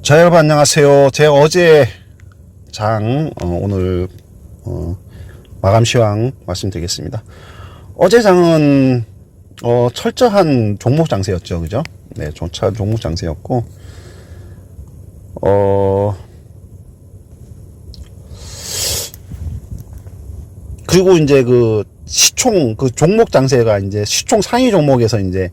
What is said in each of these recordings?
자, 여러분 안녕하세요. 제가 어제 오늘 마감 시황 말씀드리겠습니다. 어제 장은 철저한 종목 장세였죠, 그죠? 네, 철저한 종목 장세였고 그리고 이제 시총 종목 장세가 이제 시총 상위 종목에서 이제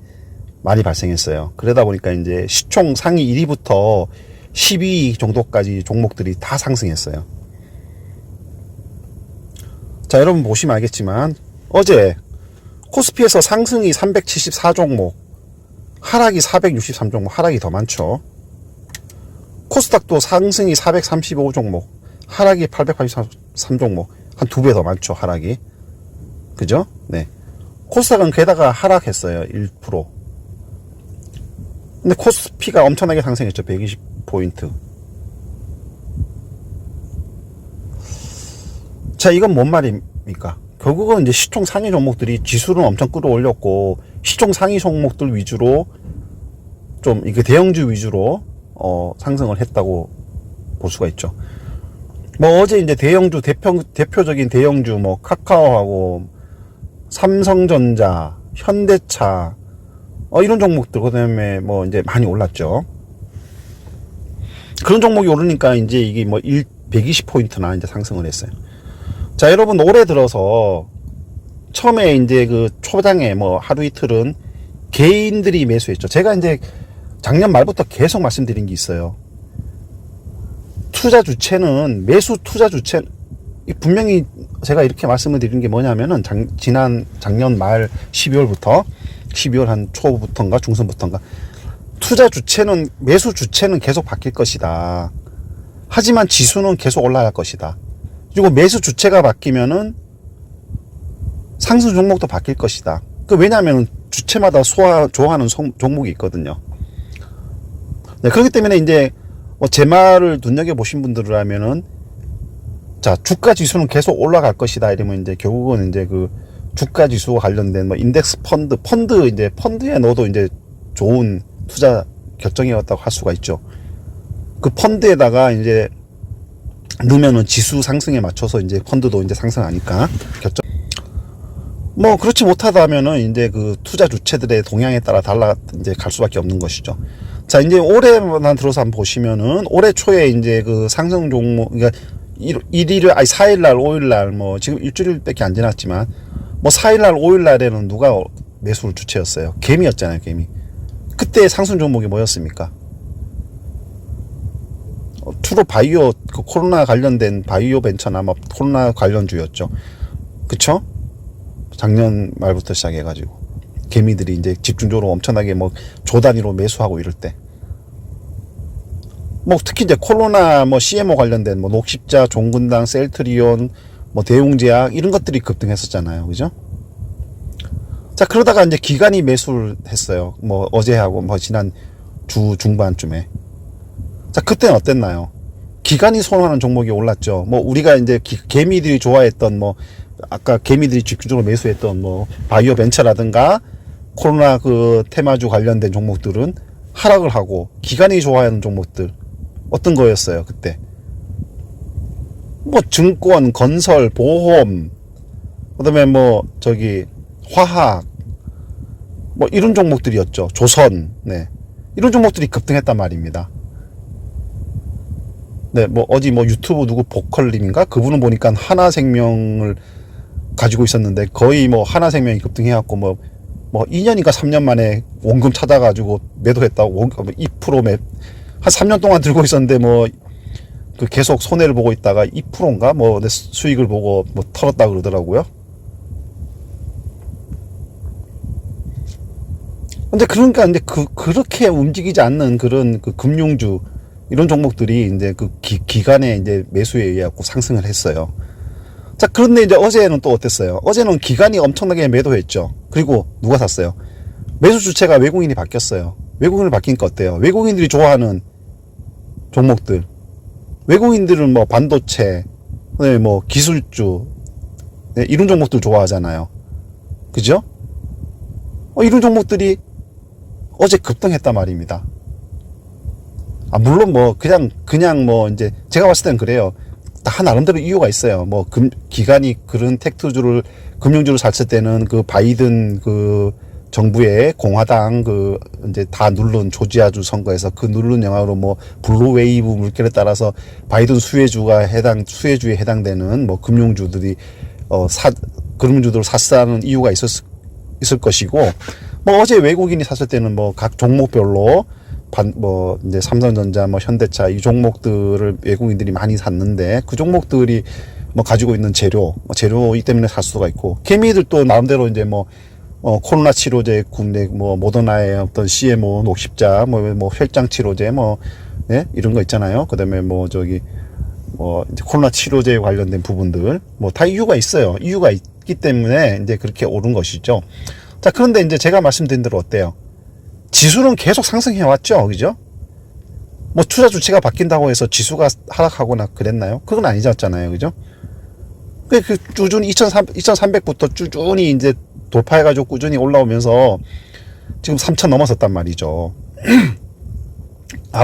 많이 발생했어요. 그러다 보니까 이제 시총 상위 1위부터 12위 정도까지 종목들이 다 상승했어요. 자, 여러분 보시면 알겠지만 어제 코스피에서 상승이 374종목, 하락이 463종목, 하락이 더 많죠. 코스닥도 상승이 435종목, 하락이 883종목, 한 2배 더 많죠, 하락이. 그죠? 네. 코스닥은 게다가 하락했어요, 1%. 근데 코스피가 엄청나게 상승했죠, 120포인트. 자, 이건 뭔 말입니까? 결국은 이제 시총 상위 종목들이 지수를 엄청 끌어올렸고, 시총 상위 종목들 위주로, 좀, 이게 대형주 위주로, 상승을 했다고 볼 수가 있죠. 뭐, 어제 이제 대형주, 대표적인 대형주, 뭐, 카카오하고, 삼성전자, 현대차, 이런 종목들, 그 다음에 뭐, 이제 많이 올랐죠. 그런 종목이 오르니까 이제 이게 뭐, 120포인트나 이제 상승을 했어요. 자, 여러분, 올해 들어서, 처음에 이제 초장에 뭐, 하루 이틀은 개인들이 매수했죠. 제가 이제 작년 말부터 계속 말씀드린 게 있어요. 투자 주체는, 매수 투자 주체, 분명히 제가 이렇게 말씀을 드린 게 뭐냐면은, 작년 말 12월 한 초부터인가 중순부터인가, 투자 주체는, 매수 주체는 계속 바뀔 것이다. 하지만 지수는 계속 올라갈 것이다. 그리고 매수 주체가 바뀌면은 상승 종목도 바뀔 것이다. 왜냐하면 주체마다 좋아하는 종목이 있거든요. 네, 그렇기 때문에 이제 제 말을 눈여겨보신 분들이라면은, 자, 주가 지수는 계속 올라갈 것이다. 이러면 이제 결국은 이제 주가 지수와 관련된 뭐 인덱스 펀드에 넣어도 이제 좋은 투자 결정이었다고 할 수가 있죠. 그 펀드에다가 이제 넣으면은 지수 상승에 맞춰서 이제 펀드도 이제 상승하니까 결정. 뭐 그렇지 못하다면은 이제 투자 주체들의 동향에 따라 이제 갈 수밖에 없는 것이죠. 자, 이제 올해만 들어서 한번 보시면은 올해 초에 이제 상승 종목, 그러니까 4일날, 5일날, 뭐 지금 일주일밖에 안 지났지만 뭐 4일날, 5일날에는 누가 매수를 주체였어요? 개미였잖아요, 개미. 그때 상승 종목이 뭐였습니까? 주로 바이오, 코로나 관련된 바이오 벤처나 뭐 코로나 관련주였죠. 그쵸? 작년 말부터 시작해가지고 개미들이 이제 집중적으로 엄청나게 뭐 조 단위로 매수하고 이럴 때, 뭐 특히 이제 코로나 뭐 CMO 관련된 뭐 녹십자, 종근당, 셀트리온, 뭐 대웅제약 이런 것들이 급등했었잖아요, 그죠? 자, 그러다가 이제 기관이 매수를 했어요. 뭐 어제하고 뭐 지난 주 중반쯤에. 자, 그때는 어땠나요? 기관이 선호하는 종목이 올랐죠. 뭐 우리가 이제 개미들이 좋아했던 뭐 아까 개미들이 집중적으로 매수했던 뭐 바이오 벤처라든가 코로나 테마주 관련된 종목들은 하락을 하고, 기관이 좋아하는 종목들 어떤 거였어요, 그때? 뭐 증권, 건설, 보험, 그다음에 뭐 화학, 뭐 이런 종목들이었죠. 조선, 네, 이런 종목들이 급등했단 말입니다. 네, 뭐 어디 뭐 유튜브 누구 보컬님인가, 그분은 보니까 하나생명을 가지고 있었는데 거의 뭐 하나생명이 급등해갖고 뭐 2년인가 3년 만에 원금 찾아가지고 매도했다고, 2% 한 3년 동안 들고 있었는데 뭐 계속 손해를 보고 있다가 2%인가 뭐 수익을 보고 뭐 털었다 그러더라고요. 근데 그러니까 이제 그렇게 움직이지 않는 그런 금융주 이런 종목들이 이제 기간에 이제 매수에 의해서 상승을 했어요. 자, 그런데 이제 어제는 또 어땠어요? 어제는 기관이 엄청나게 매도했죠. 그리고 누가 샀어요? 매수 주체가 외국인이 바뀌었어요. 외국인이 바뀌니까 어때요? 외국인들이 좋아하는 종목들, 외국인들은 뭐 반도체, 그다음에 뭐 기술주, 네, 이런 종목들 좋아하잖아요. 그죠? 이런 종목들이 어제 급등했단 말입니다. 물론 뭐 그냥 뭐 이제 제가 봤을 땐 그래요. 다 나름대로 이유가 있어요. 뭐 기관이 그런 텍트주를 금융주를 샀을 때는 그 바이든 그 정부의 공화당 그 이제 다 누른 조지아주 선거에서 그 누른 영향으로 뭐 블루웨이브 물결에 따라서 바이든 수혜주에 해당되는 뭐 금융주들이 금융주들을 샀다는 이유가 있을 것이고, 뭐 어제 외국인이 샀을 때는 뭐 각 종목별로 뭐 이제 삼성전자, 뭐 현대차 이 종목들을 외국인들이 많이 샀는데, 그 종목들이 뭐 가지고 있는 재료이 때문에 살 수가 있고, 개미들도 나름대로 이제 뭐 코로나 치료제, 군대 뭐 모더나의 어떤 CMO 녹십자, 뭐 혈장 치료제, 예? 이런 거 있잖아요. 그다음에 뭐 이제 코로나 치료제에 관련된 부분들 뭐 다 이유가 있어요. 이유가 있기 때문에 이제 그렇게 오른 것이죠. 자, 그런데 이제 제가 말씀드린 대로 어때요? 지수는 계속 상승해 왔죠, 그죠? 뭐 투자 주체가 바뀐다고 해서 지수가 하락하거나 그랬나요? 그건 아니잖아요, 그죠? 그 꾸준히 2,300부터 꾸준히 이제 돌파해가지고 꾸준히 올라오면서 지금 3,000 넘어섰단 말이죠.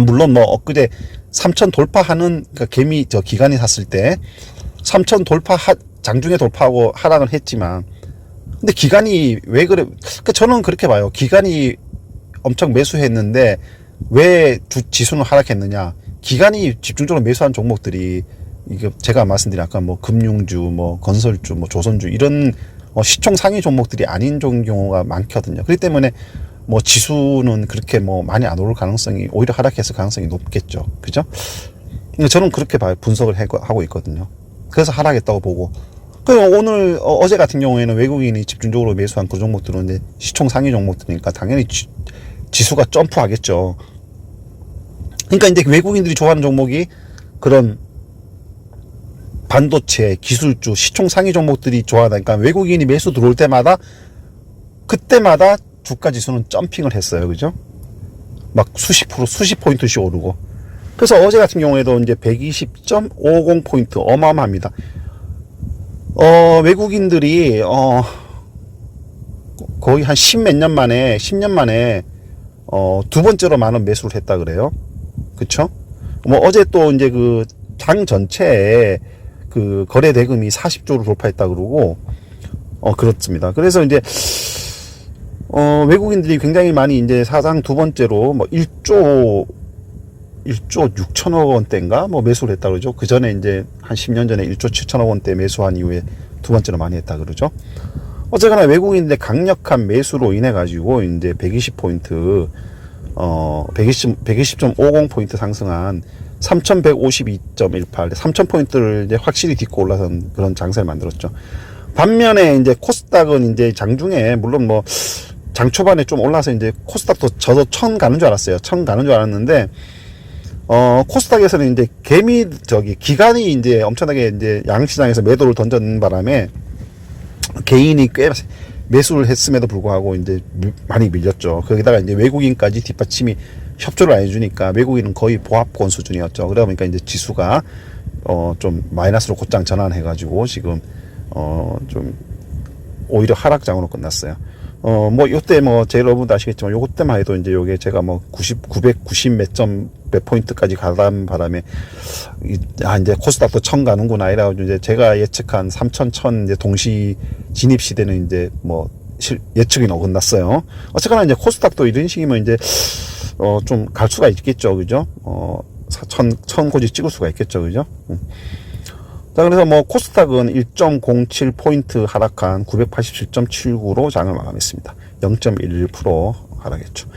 물론 뭐 엊그제 3,000 돌파하는, 그러니까 기관이 샀을 때 3,000 장중에 돌파하고 하락을 했지만, 근데 기관이 왜 그래? 그러니까 저는 그렇게 봐요. 기관이 엄청 매수했는데 왜 지수는 하락했느냐? 기관이 집중적으로 매수한 종목들이, 이게 제가 말씀드린 아까 뭐 금융주, 뭐 건설주, 뭐 조선주 이런 시총 상위 종목들이 아닌 경우가 많거든요. 그렇기 때문에 뭐 지수는 그렇게 뭐 많이 안 오를 가능성이, 오히려 하락했을 가능성이 높겠죠. 그죠? 저는 그렇게 봐요. 분석을 하고 있거든요. 그래서 하락했다고 보고. 어제 같은 경우에는 외국인이 집중적으로 매수한 그 종목들은 이제 시총 상위 종목들이니까 당연히 지수가 점프하겠죠. 그러니까 이제 외국인들이 좋아하는 종목이 그런 반도체, 기술주, 시총 상위 종목들이 좋아하니까 외국인이 매수 들어올 때마다 그때마다 주가 지수는 점핑을 했어요. 그죠? 막 수십 포인트씩 오르고. 그래서 어제 같은 경우에도 이제 120.50포인트 어마어마합니다. 외국인들이 거의 한 10년 만에 두 번째로 많은 매수를 했다 그래요. 그쵸? 뭐 어제 또 이제 그 장 전체에 그 거래 대금이 40조를 돌파했다 그러고, 그렇습니다. 그래서 이제 외국인들이 굉장히 많이 이제 사상 두 번째로 뭐 1조 6천억 원대인가 뭐 매수를 했다 그러죠. 그 전에 이제 한 10년 전에 1조 7천억 원대 매수한 이후에 두 번째로 많이 했다 그러죠. 어쨌거나 외국인들의 강력한 매수로 인해 가지고 이제 120포인트 120.50포인트 상승한 3,152.18 3,000포인트를 이제 확실히 딛고 올라선 그런 장세를 만들었죠. 반면에 이제 코스닥은 이제 장중에 물론 뭐 장 초반에 좀 올라서 이제 코스닥도 저도 1,000 가는 줄 알았어요. 1,000 가는 줄 알았는데 코스닥에서는 이제 기관이 이제 엄청나게 이제 양시장에서 매도를 던졌는 바람에 개인이 꽤 매수를 했음에도 불구하고 이제 많이 밀렸죠. 거기다가 이제 외국인까지 뒷받침이 협조를 안 해주니까 외국인은 거의 보합권 수준이었죠. 그러다 보니까 이제 지수가 좀 마이너스로 곧장 전환해가지고 지금 좀 오히려 하락장으로 끝났어요. 뭐 요때 뭐 여러분도 아시겠지만 요때만 해도 이제 요게 제가 뭐 990 몇 포인트까지 가던 바람에 이제 코스닥도 1,000 가는구나 이래가지고 이제 제가 예측한 3,000, 1,000 이제 동시 진입 시대는 이제 뭐 예측이 어긋났어요. 어쨌거나 이제 코스닥도 이런 식이면 이제 좀 갈 수가 있겠죠, 그죠? 1,000 고지 찍을 수가 있겠죠, 그죠? 자, 그래서 뭐 코스닥은 1.07포인트 하락한 987.79로 장을 마감했습니다. 0.11% 하락했죠.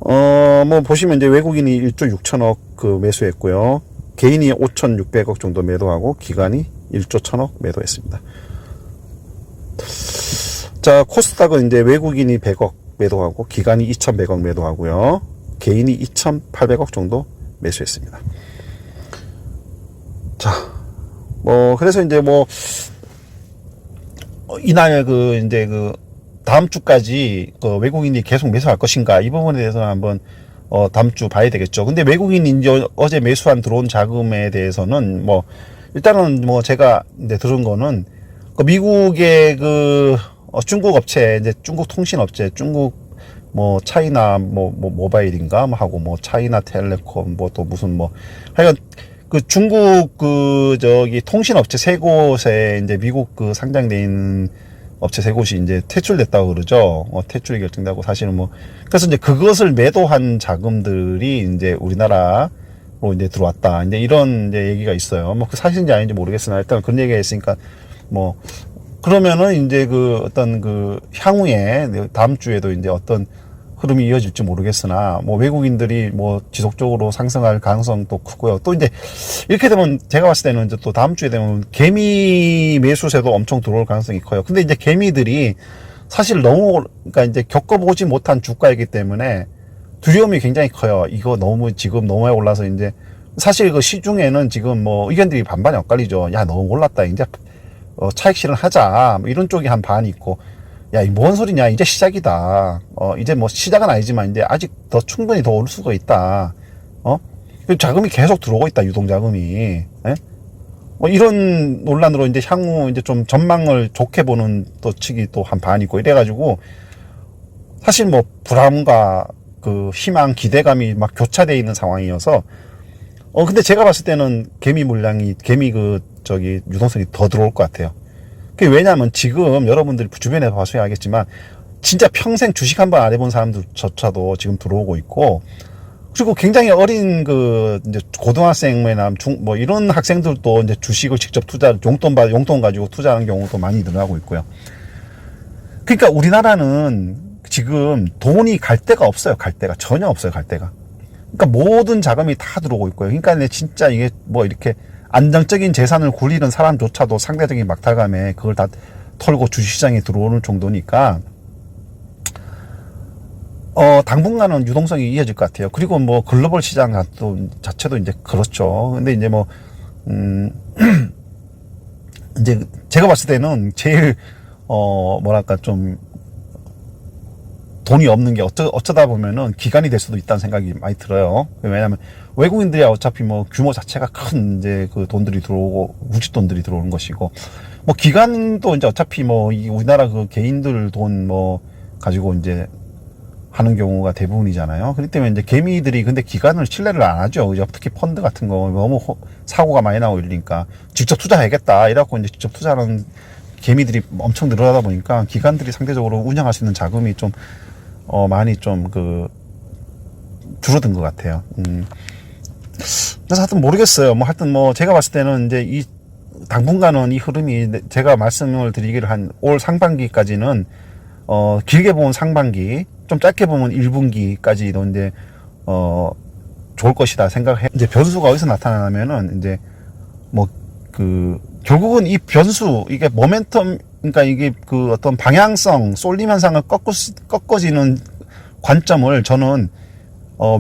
뭐 보시면 이제 외국인이 1조 6천억 그 매수했고요. 개인이 5,600억 정도 매도하고 기관이 1조 1,000억 매도했습니다. 자, 코스닥은 이제 외국인이 100억 매도하고 기관이 2,100억 매도하고요. 개인이 2,800억 정도 매수했습니다. 자, 뭐 그래서 이제 뭐 이날 이제 다음 주까지 외국인이 계속 매수할 것인가 이 부분에 대해서는 한번 다음 주 봐야 되겠죠. 근데 외국인이 이제 어제 매수한 들어온 자금에 대해서는 뭐 일단은 뭐 제가 이제 들은 거는 미국의 중국 업체, 이제 중국 통신 업체, 중국 뭐 차이나 뭐 모바일인가 뭐 하고 뭐 차이나 텔레콤 뭐 또 무슨 뭐 하여간 그 중국 그 저기 통신업체 세 곳에 이제 미국 그 상장돼 있는 업체 세 곳이 이제 퇴출됐다고 그러죠. 퇴출이 결정되고 사실은 뭐 그래서 이제 그것을 매도한 자금들이 이제 우리나라로 이제 들어왔다. 이제 이런 이제 얘기가 있어요. 뭐 그 사실인지 아닌지 모르겠으나 일단 그런 얘기가 있으니까 뭐 그러면은 이제 그 어떤 그 향후에 다음 주에도 이제 어떤 흐름이 이어질지 모르겠으나 뭐 외국인들이 뭐 지속적으로 상승할 가능성도 크고요. 또 이제 이렇게 되면 제가 봤을 때는 이제 또 다음 주에 되면 개미 매수세도 엄청 들어올 가능성이 커요. 근데 이제 개미들이 사실 너무 그러니까 이제 겪어보지 못한 주가이기 때문에 두려움이 굉장히 커요. 이거 너무 지금 너무 많이 올라서 이제 사실 그 시중에는 지금 뭐 의견들이 반반이 엇갈리죠. 야 너무 올랐다. 이제 차익 실현하자. 뭐 이런 쪽이 한 반 있고. 야, 이 뭔 소리냐. 이제 시작이다. 이제 뭐 시작은 아니지만 이제 아직 더 충분히 더 오를 수가 있다. 자금이 계속 들어오고 있다. 유동자금이. 예? 뭐 이런 논란으로 이제 향후 이제 좀 전망을 좋게 보는 또 측이 또 한 반 있고 이래가지고 사실 뭐 불안과 그 희망, 기대감이 막 교차되어 있는 상황이어서 근데 제가 봤을 때는 개미 물량이 개미 그 저기 유동성이 더 들어올 것 같아요. 그게 왜냐하면 지금 여러분들이 주변에 봐서야 알겠지만 진짜 평생 주식 한번 안 해본 사람들조차도 지금 들어오고 있고 그리고 굉장히 어린 그 이제 고등학생이나 뭐 이런 학생들도 이제 주식을 직접 용돈 가지고 투자하는 경우도 많이 늘어나고 있고요. 그러니까 우리나라는 지금 돈이 갈 데가 없어요. 갈 데가 전혀 없어요. 갈 데가. 그러니까 모든 자금이 다 들어오고 있고요. 그러니까 진짜 이게 뭐 이렇게 안정적인 재산을 굴리는 사람조차도 상대적인 막탈감에 그걸 다 털고 주식시장에 들어오는 정도니까 당분간은 유동성이 이어질 것 같아요. 그리고 뭐 글로벌 시장 자체도 이제 그렇죠. 근데 이제 뭐 이제 제가 봤을 때는 제일 뭐랄까 좀 돈이 없는 게 어쩌다 보면은 기간이 될 수도 있다는 생각이 많이 들어요. 왜냐하면 외국인들이 어차피 뭐 규모 자체가 큰 이제 그 돈들이 들어오고 우지 돈들이 들어오는 것이고 뭐 기간도 이제 어차피 뭐 이 우리나라 그 개인들 돈 뭐 가지고 이제 하는 경우가 대부분이잖아요. 그렇기 때문에 이제 개미들이 근데 기간을 신뢰를 안 하죠. 그죠? 특히 펀드 같은 거 너무 사고가 많이 나고 이러니까 직접 투자해야겠다 이래갖고 이제 직접 투자하는 개미들이 엄청 늘어나다 보니까 기관들이 상대적으로 운영할 수 있는 자금이 좀 많이 좀 그 줄어든 것 같아요. 그래서 하여튼 모르겠어요. 뭐 하여튼 뭐 제가 봤을 때는 이제 이 당분간은 이 흐름이 제가 말씀을 드리기를 한 올 상반기까지는 길게 보면 상반기, 좀 짧게 보면 1분기까지도 이제 좋을 것이다 생각해. 이제 변수가 어디서 나타나냐면은 이제 뭐 그 결국은 이 변수 이게 모멘텀 그러니까 이게 그 어떤 방향성 쏠림 현상을 꺾어지는 관점을 저는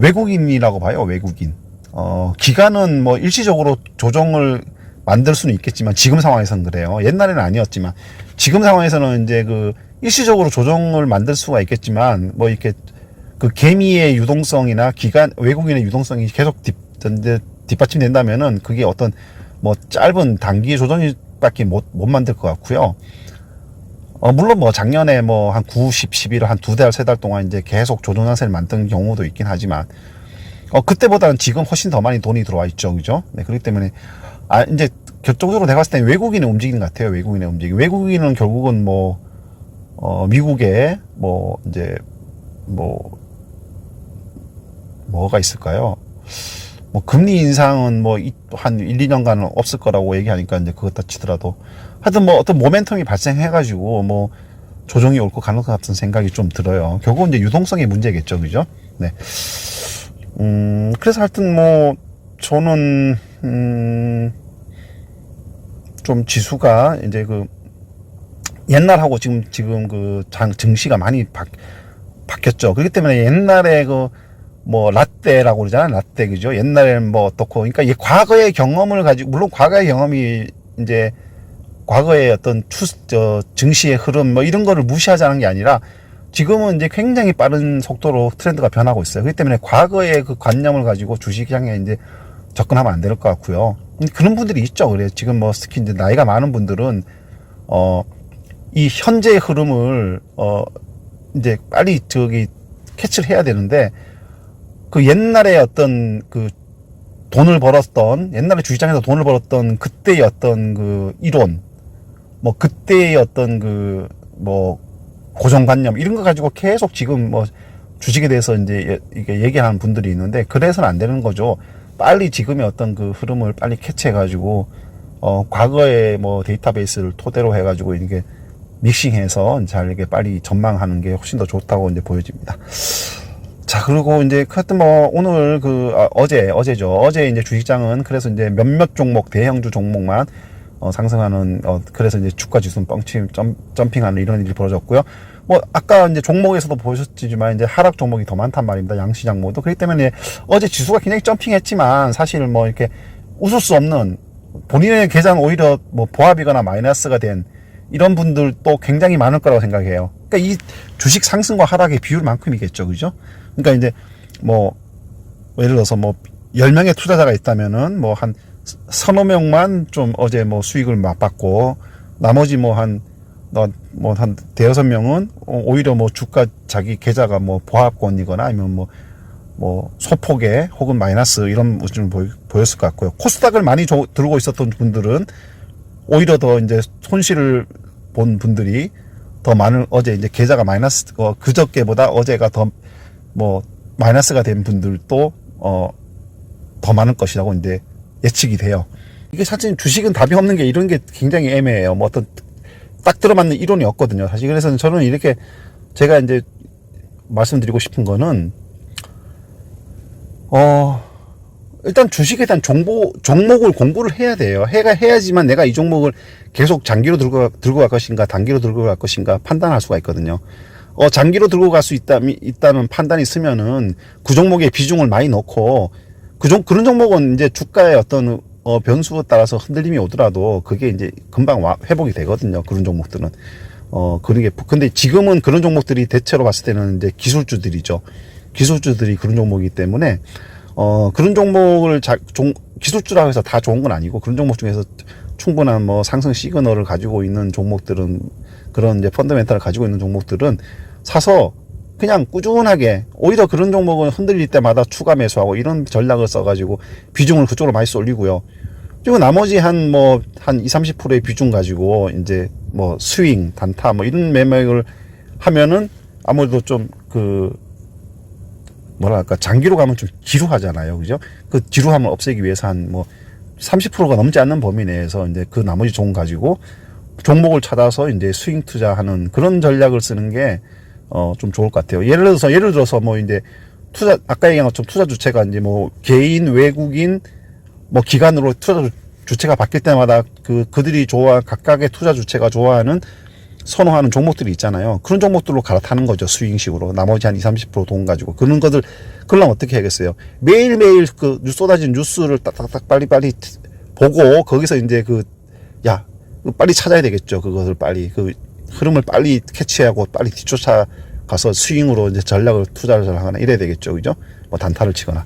외국인이라고 봐요. 외국인. 기간은 뭐 일시적으로 조정을 만들 수는 있겠지만 지금 상황에서는 그래요. 옛날에는 아니었지만 지금 상황에서는 이제 그 일시적으로 조정을 만들 수가 있겠지만 뭐 이렇게 그 개미의 유동성이나 외국인의 유동성이 계속 뒷받침된다면은 그게 어떤 뭐 짧은 단기 조정밖에 못 만들 것 같고요. 물론 뭐 작년에 뭐 한 9, 10, 11월 한 2달, 3달 동안 이제 계속 조정 장세를 만든 경우도 있긴 하지만 그때보다는 지금 훨씬 더 많이 돈이 들어와 있죠. 그죠? 네, 그렇기 때문에 이제 결정적으로 내가 봤을 때 외국인의 움직이는 것 같아요. 외국인의 움직임. 외국인은 결국은 뭐 미국에 뭐 이제 뭐가 있을까요? 뭐 금리 인상은 뭐 한 1, 2년간은 없을 거라고 얘기하니까 이제 그것 치더라도 하여튼 뭐 어떤 모멘텀이 발생해가지고 뭐 조정이 올 것 같은 생각이 좀 들어요. 결국은 이제 유동성의 문제겠죠. 그죠? 네. 그래서 하여튼 뭐 저는 좀 지수가 이제 그 옛날하고 지금 그 증시가 많이 바뀌었죠. 그렇기 때문에 옛날에 그 뭐 라떼라고 그러잖아요. 라떼 그죠? 옛날에는 뭐 어떻고 그러니까 이 과거의 경험을 가지고 물론 과거의 경험이 이제 과거의 어떤 증시의 흐름 뭐 이런 거를 무시하자는 게 아니라 지금은 이제 굉장히 빠른 속도로 트렌드가 변하고 있어요. 그렇기 때문에 과거의 그 관념을 가지고 주식시장에 이제 접근하면 안 될 것 같고요. 그런 분들이 있죠. 그래 지금 뭐 특히 이제 나이가 많은 분들은 이 현재의 흐름을 이제 빨리 캐치를 해야 되는데, 그 옛날에 어떤 그 돈을 벌었던, 옛날에 주식장에서 돈을 벌었던 그때의 어떤 그 이론, 뭐 그때의 어떤 그 뭐 고정관념 이런 거 가지고 계속 지금 뭐 주식에 대해서 이제 이게 얘기하는 분들이 있는데, 그래서는 안 되는 거죠. 빨리 지금의 어떤 그 흐름을 빨리 캐치해가지고 과거의 뭐 데이터베이스를 토대로 해가지고 이게 믹싱해서 잘 이렇게 빨리 전망하는 게 훨씬 더 좋다고 이제 보여집니다. 자, 그리고 이제 하여튼 뭐 오늘 어제죠. 어제 이제 주식장은 그래서 이제 몇몇 종목, 대형주 종목만 상승하는, 그래서 이제 주가 지수는 뻥침 점핑하는 이런 일이 벌어졌고요. 뭐 아까 이제 종목에서도 보셨지만 이제 하락 종목이 더 많단 말입니다. 양시장 모두. 그렇기 때문에 어제 지수가 굉장히 점핑했지만 사실 뭐 이렇게 웃을 수 없는, 본인의 계좌는 오히려 뭐 보합이거나 마이너스가 된 이런 분들도 굉장히 많을 거라고 생각해요. 그러니까 이 주식 상승과 하락의 비율만큼이겠죠. 그죠? 그러니까 이제 뭐 예를 들어서 뭐 10명의 투자자가 있다면은 뭐 한 서너 명만 좀 어제 뭐 수익을 맛봤고, 나머지 한 대여섯 명은 오히려 뭐 주가 자기 계좌가 뭐 보합권이거나 아니면 뭐 소폭의 혹은 마이너스 이런 모습을 보였을 것 같고요. 코스닥을 많이 들고 있었던 분들은 오히려 더 이제 손실을 본 분들이 더 많은, 어제 이제 계좌가 마이너스, 그저께보다 어제가 더 뭐 마이너스가 된 분들도 더 많을 것이라고 이제 예측이 돼요. 이게 사실 주식은 답이 없는 게 이런 게 굉장히 애매해요. 뭐 어떤 딱 들어맞는 이론이 없거든요. 사실 그래서 저는 이렇게 제가 이제 말씀드리고 싶은 거는 일단 주식에 대한 종목을 공부를 해야 돼요. 해야지만 내가 이 종목을 계속 장기로 들고 갈 것인가, 단기로 들고 갈 것인가 판단할 수가 있거든요. 장기로 들고 갈 수 있다는 판단이 있으면은 그 종목에 비중을 많이 넣고, 그런 종목은 이제 주가의 어떤 변수에 따라서 흔들림이 오더라도 그게 이제 금방 회복이 되거든요. 그런 종목들은. 근데 지금은 그런 종목들이 대체로 봤을 때는 이제 기술주들이죠. 기술주들이 그런 종목이기 때문에, 그런 종목을 기술주라고 해서 다 좋은 건 아니고, 그런 종목 중에서 충분한 뭐 상승 시그널을 가지고 있는 종목들은, 그런 이제 펀더멘탈을 가지고 있는 종목들은 사서 그냥 꾸준하게, 오히려 그런 종목은 흔들릴 때마다 추가 매수하고 이런 전략을 써가지고 비중을 그쪽으로 많이 쏠리고요. 그리고 나머지 한 20, 30%의 비중 가지고 이제 뭐 스윙, 단타 뭐 이런 매매를 하면은 아무래도 좀 뭐랄까, 장기로 가면 좀 지루하잖아요. 그죠? 그 지루함을 없애기 위해서 한 30%가 넘지 않는 범위 내에서 이제 그 나머지 종 가지고 종목을 찾아서 이제 스윙 투자하는 그런 전략을 쓰는 게 좀 좋을 것 같아요. 예를 들어서 뭐 이제 아까 얘기한 것처럼 투자 주체가 이제 뭐 개인, 외국인, 뭐 기관으로 투자 주체가 바뀔 때마다 그들이 각각의 투자 주체가 좋아하는, 선호하는 종목들이 있잖아요. 그런 종목들로 갈아타는 거죠. 스윙식으로. 나머지 한 20, 30% 돈 가지고. 그러려면 어떻게 해야겠어요? 매일매일 쏟아진 뉴스를 딱딱딱 빨리빨리 보고, 거기서 이제 빨리 찾아야 되겠죠. 그것을 빨리. 흐름을 빨리 캐치하고 빨리 뒤쫓아가서 스윙으로 이제 투자를 하거나 이래야 되겠죠. 그죠? 뭐 단타를 치거나.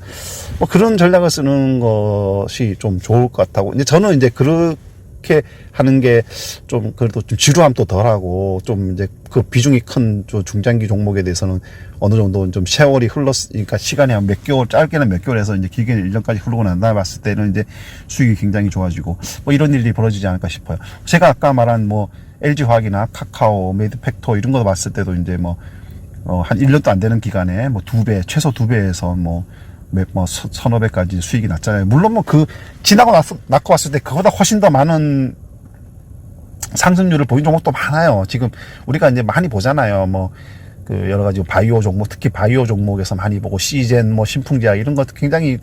뭐 그런 전략을 쓰는 것이 좀 좋을 것 같다고. 이제 저는 이제 그렇게 하는 게 좀 그래도 좀 지루함도 덜하고, 좀 이제 그 비중이 큰 중장기 종목에 대해서는 어느 정도 좀 세월이 그러니까 시간이 한 몇 개월, 짧게는 몇 개월에서 이제 길게는 1년까지 흐르고 난다 봤을 때는 이제 수익이 굉장히 좋아지고, 뭐 이런 일이 벌어지지 않을까 싶어요. 제가 아까 말한 LG화학이나 카카오, 메드팩토 이런 거 봤을 때도 이제 한 1년도 안 되는 기간에 최소 2배에서 서너 배까지 수익이 났잖아요. 물론 지나고 났고 봤을 때 그거보다 훨씬 더 많은 상승률을 보인 종목도 많아요. 지금 우리가 이제 많이 보잖아요. 여러 가지 바이오 종목, 특히 바이오 종목에서 많이 보고, 시젠, 신풍제약 이런 것도 굉장히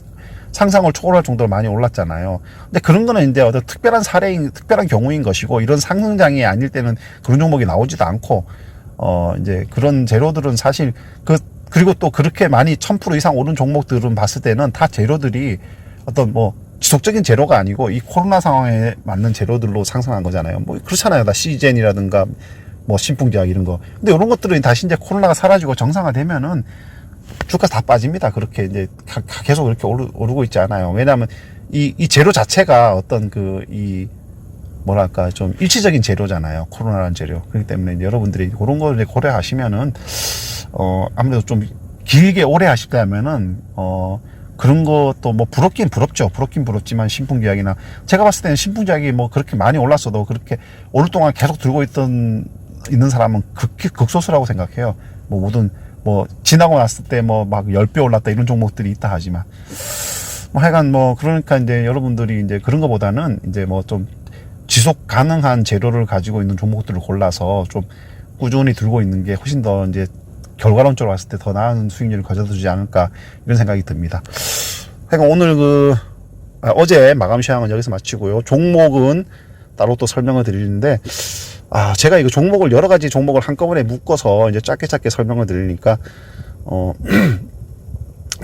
상상을 초월할 정도로 많이 올랐잖아요. 근데 그런 거는 이제 어떤 특별한 경우인 것이고, 이런 상승장이 아닐 때는 그런 종목이 나오지도 않고, 이제 그런 재료들은 사실 그리고 또 그렇게 많이 1000% 이상 오른 종목들은 봤을 때는 다 재료들이 어떤 지속적인 재료가 아니고 이 코로나 상황에 맞는 재료들로 상승한 거잖아요. 그렇잖아요. 다 시젠이라든가 신풍제약 이런 거. 근데 이런 것들은 다시 이제 코로나가 사라지고 정상화되면은 주가 다 빠집니다. 그렇게 이제 계속 이렇게 오르고 있지 않아요. 왜냐하면 이 재료 자체가 어떤 뭐랄까 좀 일시적인 재료잖아요. 코로나라는 재료. 그렇기 때문에 여러분들이 그런 걸 고려하시면은 아무래도 좀 길게 오래 하시다면은 그런 것도 뭐 부럽긴 부럽죠. 부럽긴 부럽지만 신풍제약이나 제가 봤을 때는 신풍제약이 뭐 그렇게 많이 올랐어도 그렇게 오랫동안 계속 들고 있는 사람은 극소수라고 생각해요. 뭐 모든 뭐 지나고 났을 때 뭐 막 10배 올랐다 이런 종목들이 있다 하지만 뭐 하여간 뭐 그러니까 이제 여러분들이 이제 그런 거보다는 이제 뭐 좀 지속 가능한 재료를 가지고 있는 종목들을 골라서 좀 꾸준히 들고 있는 게 훨씬 더 이제 결과론적으로 봤을 때 더 나은 수익률을 가져주지 않을까 이런 생각이 듭니다. 그러니까 오늘 어제 마감 시황은 여기서 마치고요. 종목은 따로 또 설명을 드리는데 제가 이거 종목을 여러 가지 종목을 한꺼번에 묶어서 이제 짧게 설명을 드리니까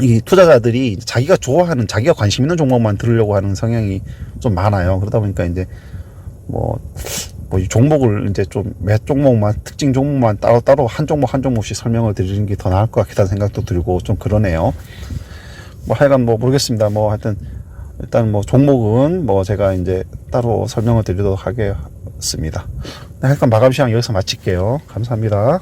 이 투자자들이 자기가 좋아하는 자기가 관심 있는 종목만 들으려고 하는 성향이 좀 많아요. 그러다 보니까 이제 이 종목을 이제 좀 몇 종목만 특징 종목만 따로 한 종목씩 설명을 드리는 게 더 나을 것 같다는 생각도 들고 좀 그러네요. 뭐 하여간 뭐 모르겠습니다. 뭐 하여튼 일단 뭐 종목은 뭐 제가 이제 따로 설명을 드리도록 하겠습니다. 하여간 마감 시간 여기서 마칠게요. 감사합니다.